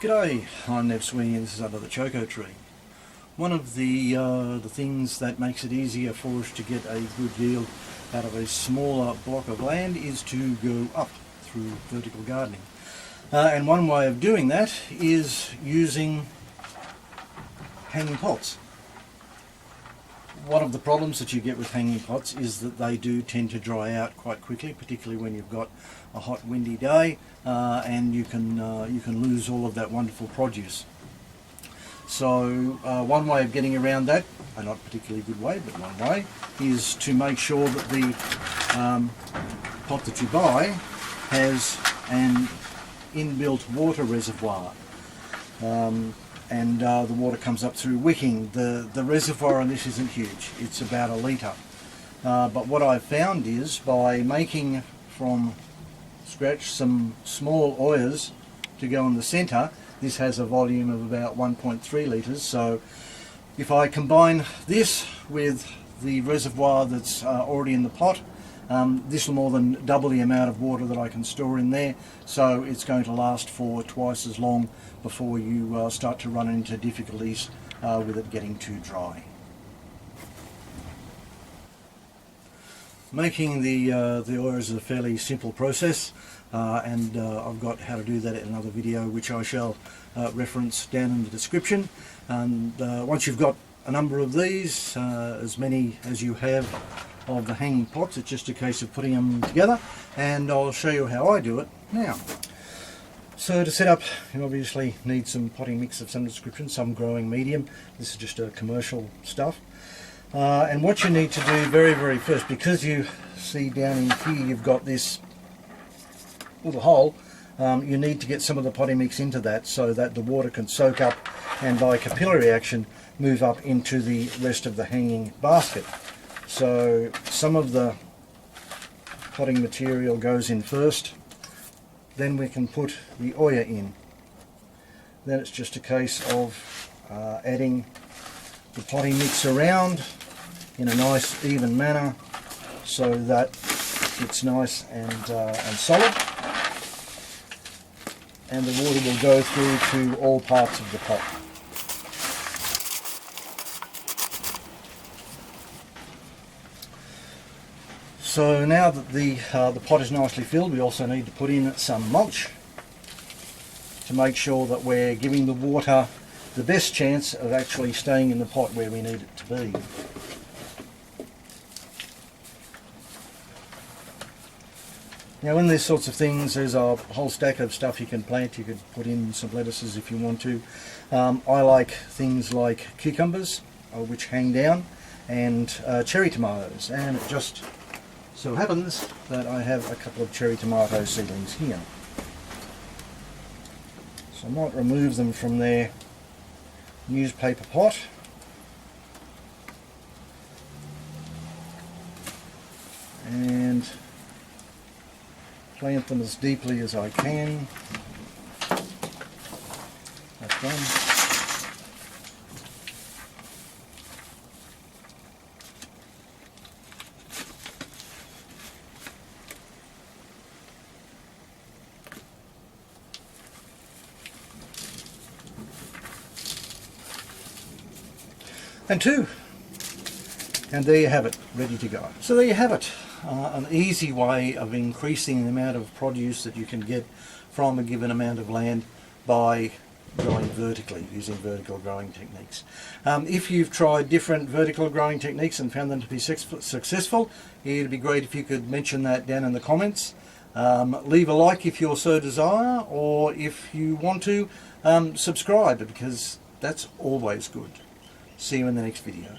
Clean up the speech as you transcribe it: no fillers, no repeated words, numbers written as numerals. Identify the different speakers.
Speaker 1: G'day, I'm Nev Sweeney and this is Under the Choco Tree. One of the things that makes it easier for us to get a good yield out of a smaller block of land is to go up through vertical gardening. And one way of doing that is using hanging pots. One of the problems that you get with hanging pots is that they do tend to dry out quite quickly, particularly when you've got a hot windy day, and you can lose all of that wonderful produce. So one way of getting around that, a not particularly good way, but one way, is to make sure that the pot that you buy has an inbuilt water reservoir. And the water comes up through wicking. The reservoir on this isn't huge, it's about 1 litre. But what I've found is by making from scratch some small oyers to go in the centre, this has a volume of about 1.3 litres. So if I combine this with the reservoir that's already in the pot, this will more than double the amount of water that I can store in there, so it's going to last for twice as long before you start to run into difficulties with it getting too dry. Making the oyers is a fairly simple process, and I've got how to do that in another video which I shall reference down in the description. And once you've got a number of these, as many as you have of the hanging pots, it's just a case of putting them together, and I'll show you how I do it now. So to set up, you obviously need some potting mix of some description, some growing medium. This is just a commercial stuff. And what you need to do very first, because you see down in here you've got this little hole, you need to get some of the potting mix into that so that the water can soak up and by capillary action move up into the rest of the hanging basket. So some of the potting material goes in first, then we can put the oya in. Then it's just a case of adding the potting mix around in a nice even manner so that it's nice and solid, and the water will go through to all parts of the pot. So now that the pot is nicely filled, we also need to put in some mulch to make sure that we're giving the water the best chance of actually staying in the pot where we need it to be. Now in these sorts of things there's a whole stack of stuff you can plant. You could put in some lettuces if you want to. I like things like cucumbers, which hang down, and cherry tomatoes, and it just so happens that I have a couple of cherry tomato seedlings here. So I might remove them from their newspaper pot. And plant them as deeply as I can. That's done. And two. And there you have it, ready to go. So there you have it, an easy way of increasing the amount of produce that you can get from a given amount of land by growing vertically, using vertical growing techniques. If you've tried different vertical growing techniques and found them to be successful, it'd be great if you could mention that down in the comments. Leave a like if you so desire, or if you want to, subscribe, because that's always good. See you in the next video.